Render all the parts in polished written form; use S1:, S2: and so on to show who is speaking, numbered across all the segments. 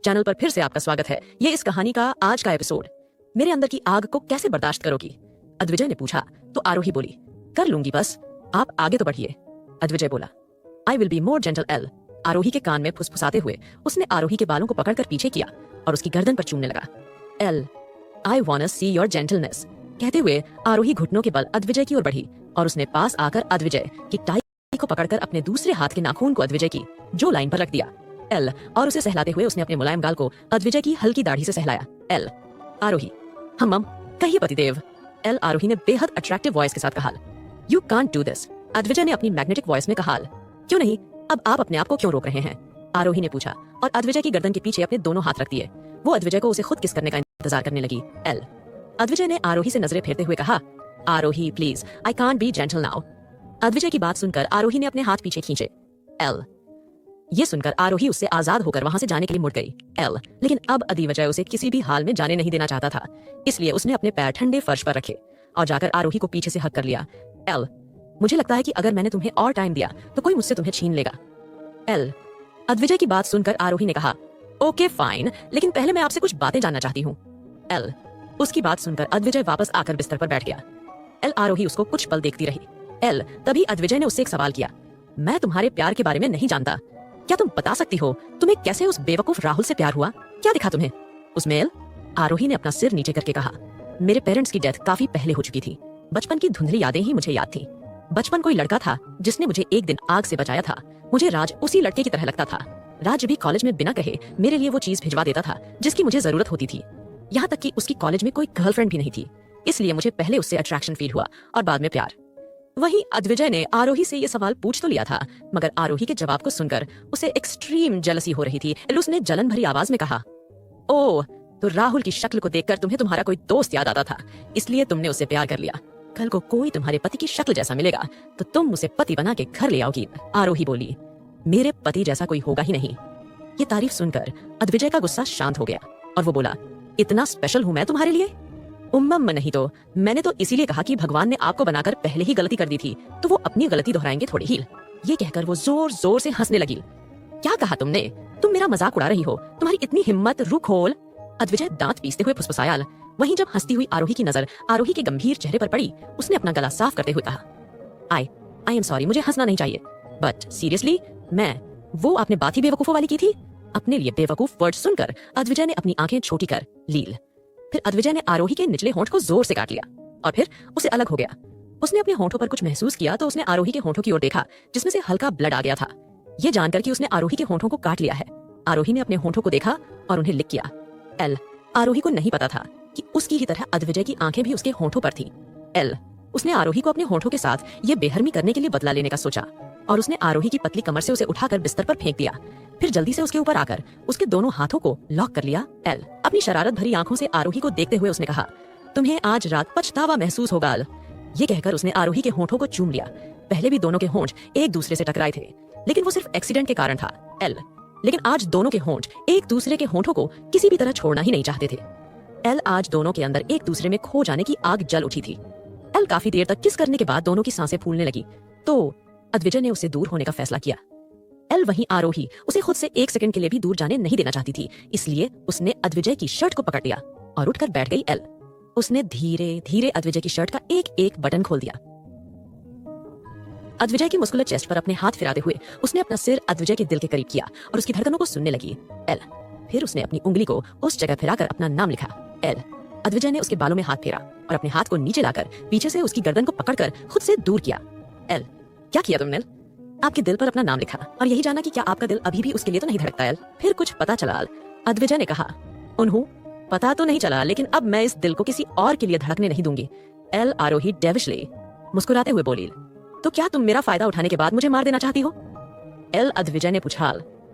S1: Channel पर फिर से आपका स्वागत है। ये इस कहानी का आज का एपिसोड। मेरे अंदर की आग को कैसे बर्दाश्त करोगी? अद्विजय ने पूछा तो आरोही बोली, कर लूंगी, बस आप आगे तो बढ़िए। अद्विजय बोला, I will be more gentle एल। आरोही के कान में फुसफुसाते हुए उसने आरोही के बालों को पकड़कर पीछे किया और उसकी गर्दन पर चूमने लगा। एल, I want to see your gentleness. कहते हुए आरोही घुटनों के बल अद्विजय की ओर बढ़ी और उसने पास आकर अद्विजय की टाई को पकड़कर अपने दूसरे हाथ के नाखून को अद्विजय की जो लाइन पर रख दिया। एल, और उसे सहलाते हुए उसने अपने मुलायम गाल को अद्विजय की हल्की दाढ़ी से सहलाया। एल, आरोही, हम कहिए पतिदेव। एल, आरोही ने बेहद अट्रैक्टिव वॉइस के साथ कहा। You can't do this. Advijay ने अपनी मैग्नेटिक वॉइस में कहा। क्यों नहीं? अब आप अपने आप को क्यों रोक रहे हैं? आरोही ने पूछा और अद्विजय की गर्दन के पीछे अपने दोनों हाथ रख दिए। वो अद्विजय को उसे खुद किस करने का इंतजार करने लगी। एल, अद्विजय ने आरोही से नजरें फेरते हुए कहा, Aarohi please, I can't be gentle now. Advijay की बात सुनकर आरोही ने अपने हाथ पीछे खींचे। एल, ये सुनकर आरोही उससे आजाद होकर वहां से जाने के लिए मुड़ गई। एल, लेकिन अब अद्विजय उसे किसी भी हाल में जाने नहीं देना चाहता था, इसलिए उसने अपने पैर ठंडे फर्श पर रखे और जाकर आरोही को पीछे से हक कर लिया। एल, मुझे लगता है कि अगर मैंने तुम्हें और टाइम दिया तो कोई मुझसे तुम्हें छीन लेगा। एल, अद्विजय की बात सुनकर आरोही ने कहा, ओके फाइन, लेकिन पहले मैं आपसे कुछ बातें जानना चाहती हूँ। एल, उसकी बात सुनकर अद्विजय वापस आकर बिस्तर पर बैठ गया। एल, आरोही उसको कुछ पल देखती रही। एल, तभी अद्विजय ने उससे एक सवाल किया, मैं तुम्हारे प्यार के बारे में नहीं जानता, क्या तुम बता सकती हो तुम्हें कैसे उस बेवकूफ राहुल से प्यार हुआ? क्या दिखा तुम्हें उसमें? एल, आरोही ने अपना सिर नीचे करके कहा, मेरे पेरेंट्स की डेथ काफी पहले हो चुकी थी। बचपन की धुंधली यादें ही मुझे याद थी। बचपन कोई लड़का था जिसने मुझे एक दिन आग से बचाया था। मुझे राज उसी लड़के की तरह लगता था। राज भी कॉलेज में बिना कहे मेरे लिए वो चीज भिजवा देता था जिसकी मुझे जरूरत होती थी। यहाँ तक कि उसकी कॉलेज में कोई गर्लफ्रेंड भी नहीं थी, इसलिए मुझे पहले उससे अट्रैक्शन फील हुआ और बाद में प्यार। वहीं अद्विजय ने आरोही से ये सवाल पूछ तो लिया था, मगर आरोही के जवाब को सुनकर उसे एक्सट्रीम जेलसी हो रही थी। उसने जलन भरी आवाज में कहा, ओह, तो राहुल की शक्ल को देखकर तुम्हें तुम्हारा कोई दोस्त याद आता था, इसलिए तुमने उससे प्यार कर लिया। कल को कोई तुम्हारे पति की शक्ल जैसा मिलेगा तो तुम उसे पति बना के घर ले आओगी। आरोही बोली, मेरे पति जैसा कोई होगा ही नहीं। ये तारीफ सुनकर अद्विजय का गुस्सा शांत हो गया और वो बोला, इतना स्पेशल हूं मैं तुम्हारे लिए? उम्मम नहीं तो मैंने तो इसीलिए कहा कि भगवान ने आपको बनाकर पहले ही गलती कर दी थी, तो वो अपनी गलती दोहराएंगे थोड़ी ही। ये कहकर वो जोर जोर से हंसने लगी। क्या कहा तुमने? तुम मेरा मजाक उड़ा रही हो? तुम्हारी इतनी हिम्मत, रुक खोल। अद्विजय दांत पीसते हुए फुसफुसाया। वहीं जब हंसती हुई आरोही की नजर आरोही के गंभीर चेहरे पर पड़ी, उसने अपना गला साफ करते हुए कहा, आई एम सॉरी, मुझे हंसना नहीं चाहिए, बट सीरियसली वो आपने बात ही बेवकूफों वाली की थी। अपने लिए बेवकूफ वर्ड सुनकर अद्विजय ने अपनी आंखें छोटी कर लील। फिर अद्विजय ने आरोही के निचले होंठ को जोर से काट लिया और फिर उसे अलग हो गया। उसने अपने होंठों पर कुछ महसूस किया तो उसने आरोही के होंठों की ओर देखा, जिसमें से हल्का ब्लड आ गया था। यह जानकर कि उसने आरोही के होंठों को काट लिया है, आरोही ने अपने होंठों को देखा और उन्हें लिक किया। एल, आरोही को नहीं पता था कि उसकी ही तरह अद्विजय की आंखें भी उसके होंठों पर थी। एल, उसने आरोही को अपने होंठों के साथ ये बेहरमी करने के लिए बदला लेने का सोचा और उसने आरोही की पतली कमर से उसे उठाकर बिस्तर पर फेंक दिया। फिर जल्दी से उसके ऊपर आकर उसके दोनों हाथों को लॉक कर लिया। एल, अपनी शरारत भरी आंखों से आरोही को देखते हुए उसने कहा, तुम्हें आज रात पछतावा महसूस होगा। ये कहकर उसने आरोही के होंठों को चूम लिया। पहले भी दोनों के होंठ एक दूसरे से टकराए थे, लेकिन वो सिर्फ एक्सीडेंट के कारण था। एल, लेकिन आज दोनों के होंठ एक दूसरे के होंठों को किसी भी तरह छोड़ना ही नहीं चाहते थे। एल, आज दोनों के अंदर एक दूसरे में खो जाने की आग जल उठी थी। एल, काफी देर तक किस करने के बाद दोनों की सांसें फूलने लगी तो अद्विजय ने उससे दूर होने का फैसला किया। एल, वहीं आरोही उसे खुद से एक सेकंड के लिए भी दूर जाने नहीं देना चाहती थी, इसलिए उसने अद्विजय की शर्ट को पकड़ लिया और उठकर बैठ गई। एल, उसने धीरे धीरे अद्विजय की शर्ट का एक एक बटन खोल दिया। अद्विजय की मुस्कुलर चेस्ट पर अपने हाथ फिराते हुए उसने अपना सिर अद्विजय के दिल के करीब किया और उसकी धड़कनों को सुनने लगी। एल, फिर उसने अपनी उंगली को उस जगह फिराकर अपना नाम लिखा। एल, अद्विजय ने उसके बालों में हाथ फेरा और अपने हाथ को नीचे लाकर पीछे से उसकी गर्दन को पकड़कर खुद से दूर किया। एल, क्या किया तुमने? आपके दिल पर अपना नाम लिखा और यही जाना कि क्या आपका दिल अभी भी उसके लिए तो नहीं धड़कता? एल, फिर कुछ पता चला? अद्विजय ने कहा, उन्हों पता तो नहीं चला, लेकिन अब मैं इस दिल को किसी और के लिए धड़कने नहीं दूंगी। एल, आरोही डेविशली मुस्कुराते हुए बोली, तो क्या तुम मेरा फायदा उठाने के बाद मुझे मार देना चाहती हो? एल, अद्विजय ने पूछा,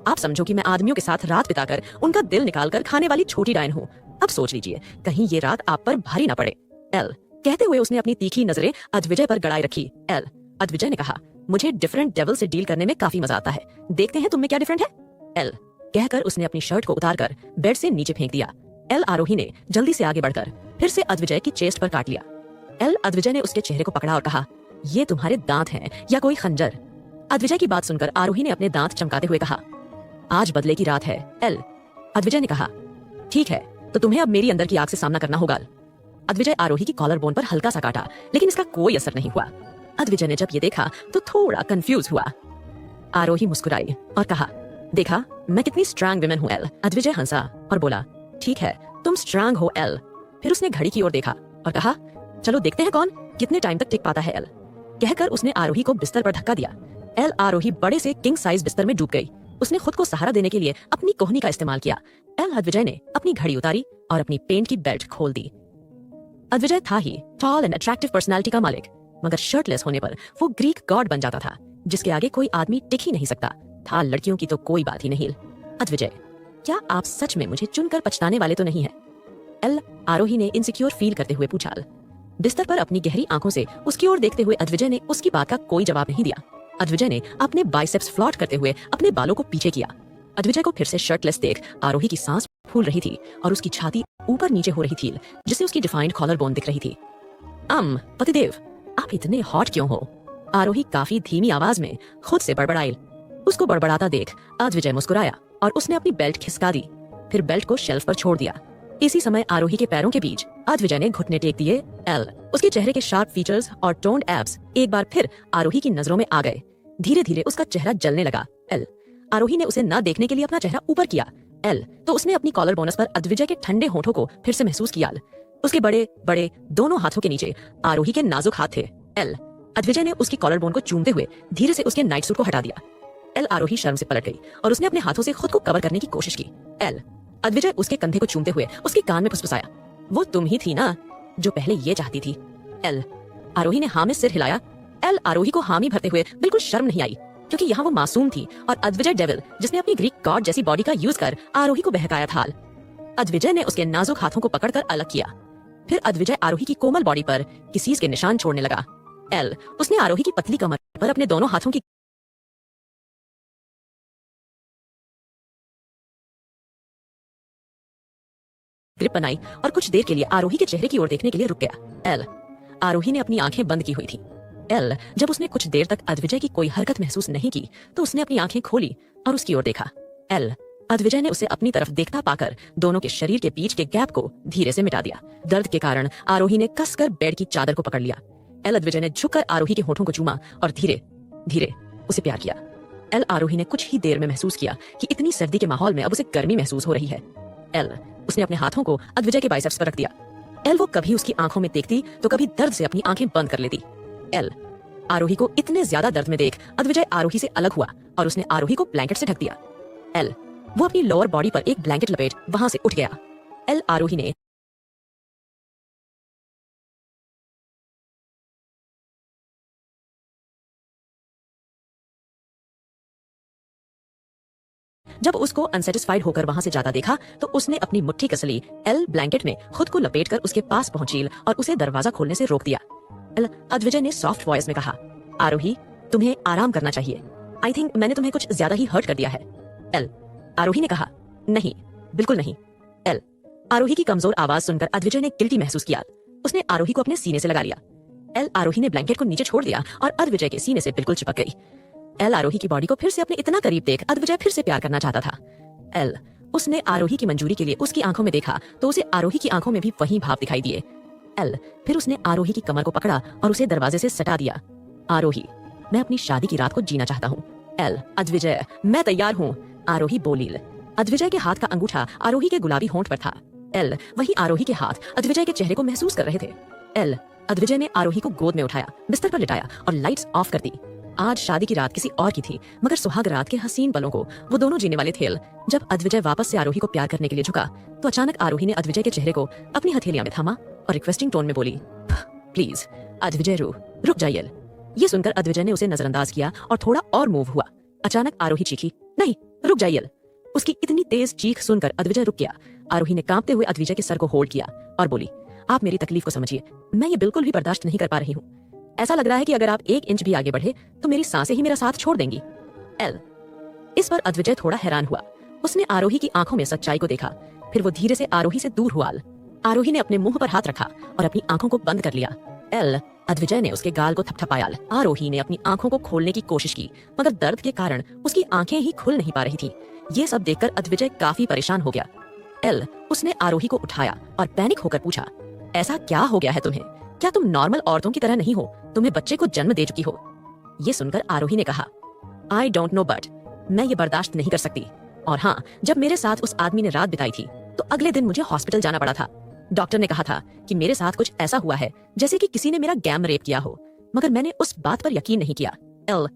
S1: आप समझो कि मैं आदमियों के साथ रात बिताकर उनका दिल निकालकर खाने वाली छोटी डायन हूँ। अब सोच लीजिए कहीं ये रात आप पर भारी ना पड़े। एल, कहते हुए उसने अपनी तीखी नजरें अद्विजय पर गड़ाई रखी। एल, अद्विजय ने कहा, मुझे डिफरेंट डेविल से डील करने में काफी मजा आता है, देखते हैं तुम में क्या डिफरेंट है। एल, कहकर उसने अपनी शर्ट को उतारकर बेड से नीचे फेंक दिया। एल, आरोही ने जल्दी से आगे बढ़कर फिर से अद्विजय की चेस्ट पर काट लिया। एल, अद्विजय ने उसके चेहरे को पकड़ा और कहा, ये तुम्हारे दांत हैं या कोई खंजर? अद्विजय की बात सुनकर आरोही ने अपने दांत चमकाते हुए कहा, आज बदले की रात है। एल, अद्विजय ने कहा, ठीक है, तो तुम्हें अब मेरी अंदर की आग से सामना करना होगा। अद्विजय आरोही की कॉलर बोन पर हल्का सा काटा, लेकिन इसका कोई असर नहीं हुआ। अद्विजय ने जब ये देखा तो थोड़ा कंफ्यूज हुआ। आरोही मुस्कुराई और कहा, देखा मैं कितनी स्ट्रांग विमेन हूँ एल। अद्विजय हंसा और बोला, ठीक है, तुम स्ट्रांग हो एल। फिर उसने घड़ी की ओर देखा और कहा, चलो देखते हैं कौन कितने टाइम तक टिक पाता है एल। कहकर उसने आरोही को बिस्तर पर धक्का दिया। एल आरोही बड़े से किंग साइज बिस्तर में डूब गई। उसने खुद को सहारा देने के लिए अपनी कोहनी का इस्तेमाल किया। एल अद्विजय ने अपनी घड़ी उतारी और अपनी पेंट की बेल्ट खोल दी। अद्विजय था ही टॉल एंड अट्रैक्टिव पर्सनालिटी का मालिक, मगर शर्टलेस होने पर वो ग्रीक गॉड बन जाता था, जिसके आगे कोई आदमी टिक ही नहीं सकता था। लड़कियों की तो कोई बात ही नहीं। अद्विजय, क्या आप सच में मुझे चुनकर पछताने वाले तो नहीं है? एल आरोही ने इनसिक्योर फील करते हुए पूछा। बिस्तर पर अपनी गहरी आंखों से उसकी ओर देखते हुए अद्विजय ने उसकी बात का कोई जवाब नहीं दिया। अद्विजय ने अपने बाइसेप्स फ्लॉट करते हुए अपने बालों को पीछे किया। अद्विजय को फिर से शर्टलेस देख आरोही की सांस फूल रही थी और उसकी छाती ऊपर नीचे हो रही थी, जिससे उसकी डिफाइंड कॉलर बोन दिख रही थी। पतिदेव, आप इतने हॉट क्यों हो? आरोही काफी धीमी आवाज में खुद से बड़बड़ाई। उसको बड़बड़ाता देख अद्विजय मुस्कुराया और उसने अपनी बेल्ट खिसका दी, फिर बेल्ट को शेल्फ पर छोड़ दिया। इसी समय आरोही के पैरों के बीच अद्विजय ने घुटने टेक दिए। एल उसके चेहरे के शार्प फीचर्स और टोन्ड एब्स एक बार फिर आरोही की नजरों में आ गए। धीरे धीरे उसका चेहरा जलने लगा। एल आरोही ने उसे न देखने के लिए अपना चेहरा ऊपर किया। एल तो उसने अपनी कॉलर बोनस पर अद्विजय के ठंडे होठों को फिर से महसूस किया। उसके बड़े बड़े दोनों हाथों के नीचे आरोही के नाजुक हाथ थे। एल अद्विजय ने उसकी कॉलर बोन को चूमते हुए धीरे से उसके नाइट सूट को हटा दिया। एल आरोही शर्म से पलट गई और उसने अपने हाथों से खुद को कवर करने की कोशिश की। एल अद्विजय उसके कंधे को चूमते हुए उसके कान में फुसफुसाया, वो तुम ही थी ना जो पहले ये चाहती थी? एल आरोही ने हाँ में सिर हिलाया। एल आरोही को हामी भरते हुए बिल्कुल शर्म नहीं आई, क्योंकि यहाँ वो मासूम थी और अद्विजय डेविल, जिसने अपनी ग्रीक गॉड जैसी बॉडी का यूज कर आरोही को बहकाया था। अद्विजय ने उसके नाजुक हाथों को पकड़कर अलग किया। फिर अद्विजय आरोही की कोमल बॉडी पर किसीज के निशान छोड़ने लगा। एल उसने आरोही की पतली कमर पर अपने दोनों हाथों की ग्रिप बनाई और कुछ देर के लिए आरोही के चेहरे की ओर देखने के लिए रुक गया। एल आरोही ने अपनी आंखें बंद की हुई थी। एल जब उसने कुछ देर तक अद्विजय की कोई हरकत महसूस नहीं की तो उसने अपनी आंखें खोली और उसकी ओर देखा। एल अद्विजय ने उसे अपनी तरफ देखता पाकर दोनों के शरीर के बीच के गैप को धीरे से मिटा दिया। दर्द के कारण आरोही ने कसकर बेड की चादर को पकड़ लिया। एल अद्विजय ने झुककर आरोही के होठों को चूमा और धीरे धीरे उसे प्यार किया। एल आरोही ने कुछ ही देर में महसूस किया कि इतनी सर्दी के माहौल में अब उसे गर्मी महसूस हो रही है। एल उसने अपने हाथों को अद्विजय के बाइसेप्स पर रख दिया। एल वो कभी उसकी आंखों में देखती तो कभी दर्द से अपनी आंखें बंद कर लेती। एल आरोही को इतने ज्यादा दर्द में देख अद्विजय आरोही से अलग हुआ और उसने आरोही को ब्लैंकेट से ढक दिया। एल वो अपनी लोअर बॉडी पर एक ब्लैंकेट लपेट वहां से उठ गया। एल आरोही ने जब उसको अनसेटिस्फाइड होकर वहां से जाता देखा तो उसने अपनी मुट्ठी कस ली। एल ब्लैंकेट में खुद को लपेटकर उसके पास पहुंची और उसे दरवाजा खोलने से रोक दिया। एल अद्विजय ने सॉफ्ट वॉइस में कहा, आरोही तुम्हें आराम करना चाहिए। आई थिंक मैंने तुम्हें कुछ ज्यादा ही हर्ट कर दिया है। एल आरोही ने कहा, नहीं बिल्कुल नहीं। एल आरोही की कमजोर आवाज सुनकर अद्विजय ने गिल्टी महसूस किया। उसने आरोही को अपने सीने से लगा लिया। एल आरोही ने ब्लैंकेट को नीचे छोड़ दिया और अद्विजय के सीने से बिल्कुल चिपक गई। एल आरोही की बॉडी को फिर से अपने इतना करीब देख अद्विजय फिर से प्यार करना चाहता था। एल उसने आरोही की मंजूरी के लिए उसकी आंखों में देखा तो उसे आरोही की आंखों में भी वही भाव दिखाई दिए। एल फिर उसने आरोही की कमर को पकड़ा और उसे दरवाजे से सटा दिया। आरोही मैं अपनी शादी की रात को जीना चाहता हूँ। एल अद्विजय मैं तैयार हूँ। आरोही बोली। अद्विजय के हाथ का अंगूठा आरोही के गुलाबी होंठ पर था। एल वही आरोही के हाथ अद्विजय के चेहरे को महसूस कर रहे थे। एल अद्विजय ने आरोही को गोद में उठाया, बिस्तर पर लिटाया और लाइट्स ऑफ कर दी। आज शादी की रात किसी और की थी, मगर सुहाग रात के हसीन पलों को वो दोनों जीने वाले थे। जब अद्विजय वापस से आरोही को प्यार करने के लिए झुका तो अचानक आरोही ने अद्विजय के चेहरे को अपनी हथेलियां में थामा और रिक्वेस्टिंग टोन में बोली, प्लीज अद्विजय रुक जाइए। ये सुनकर अद्विजय ने उसे नजरअंदाज किया और थोड़ा और मूव हुआ। अचानक आरोही चीखी, नहीं रुक जाइए। उसकी इतनी तेज चीख सुनकर अद्विजय रुक गया। आरोही ने कांपते हुए अद्विजय के सर को होल्ड किया और बोली, आप मेरी तकलीफ को समझिए, मैं ये बिल्कुल भी बर्दाश्त नहीं कर पा रही हूँ। ऐसा लग रहा है कि अगर आप 1 इंच भी आगे बढ़े तो मेरी सांसें ही मेरा साथ छोड़ देंगी। एल इस पर अद्विजय थोड़ा हैरान हुआ। उसने आरोही की आंखों में सच्चाई को देखा, फिर वो धीरे से आरोही से दूर हुआ। आरोही ने अपने मुंह पर हाथ रखा और अपनी आंखों को बंद कर लिया। एल अद्विजय ने उसके गाल को थपथपाया। आरोही ने अपनी आंखों को खोलने की कोशिश की, मगर दर्द के कारण उसकी आंखें ही खुल नहीं पा रही थी। ये सब देखकर अद्विजय काफी परेशान हो गया। एल, उसने आरोही को उठाया और पैनिक होकर पूछा, ऐसा क्या हो गया है तुम्हें? क्या तुम नॉर्मल औरतों की तरह नहीं हो? तुम्हें बच्चे को जन्म दे चुकी हो। ये सुनकर आरोही ने कहा, आई डोंट नो बट मैं ये बर्दाश्त नहीं कर सकती। और हाँ, जब मेरे साथ उस आदमी ने रात बिताई थी तो अगले दिन मुझे हॉस्पिटल जाना पड़ा था। डॉक्टर ने कहा था कि मेरे साथ कुछ ऐसा हुआ है जैसे कि किसी ने मेरा गैम रेप किया हो, मगर मैंने उस बात पर यकीन नहीं किया। एल,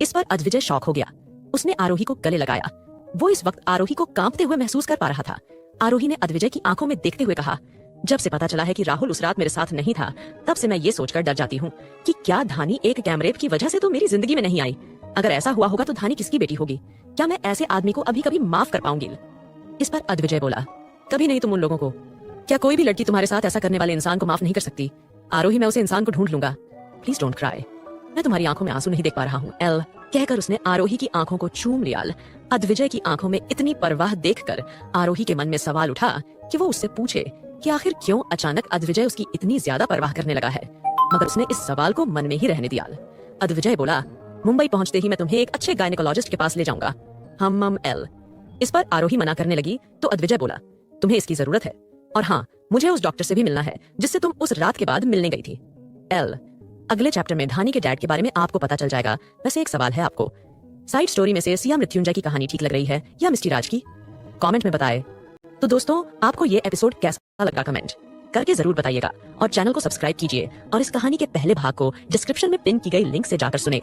S1: इस पर अद्विजय शॉक हो गया। उसने आरोही को गले लगाया। वो इस वक्त आरोही को कांपते हुए महसूस कर पा रहा था। आरोही ने अद्विजय की आंखों में देखते हुए कहा, जब से पता चला है कि राहुल उस रात मेरे साथ नहीं था, तब से मैं ये सोचकर डर जाती हूँ कि क्या धानी एक गैम रेप की वजह से तो मेरी जिंदगी में नहीं आई। अगर ऐसा हुआ होगा तो धानी किसकी बेटी होगी? क्या मैं ऐसे आदमी को अभी कभी माफ कर पाऊंगी? इस पर अद्विजय बोला, कभी नहीं तुम उन लोगों को। क्या कोई भी लड़की तुम्हारे साथ ऐसा करने वाले इंसान को माफ नहीं कर सकती? आरोही, मैं उसे इंसान को ढूंढ लूंगा। प्लीज डोंट क्राई, मैं तुम्हारी आंखों में आंसू नहीं देख पा रहा हूँ। एल, कहकर उसने आरोही की आंखों को चूम लिया। अद्विजय की आंखों में इतनी परवाह देखकर आरोही के मन में सवाल उठा कि वो उससे पूछे कि आखिर क्यों अचानक अद्विजय उसकी इतनी ज्यादा परवाह करने लगा है, मगर उसने इस सवाल को मन में ही रहने दिया। अद्विजय बोला, मुंबई पहुंचते ही मैं तुम्हें एक अच्छे गायनेकोलॉजिस्ट के पास ले जाऊंगा। हम एल। इस पर आरोही मना करने लगी तो अद्विजय बोला, तुम्हें इसकी जरूरत है, और हाँ, मुझे उस डॉक्टर से भी मिलना है जिससे तुम उस रात के बाद मिलने गई थी। एल, अगले चैप्टर में धानी के डैड के बारे में आपको पता चल जाएगा। वैसे एक सवाल है आपको, साइड स्टोरी में से सिया मृत्युंजय की कहानी ठीक लग रही है या मिस्टी राज की? कमेंट में बताएं। तो दोस्तों, आपको ये एपिसोड कैसा लगा कमेंट करके जरूर बताइएगा, और चैनल को सब्सक्राइब कीजिए और इस कहानी के पहले भाग को डिस्क्रिप्शन में पिन की गई लिंक से जाकर सुने।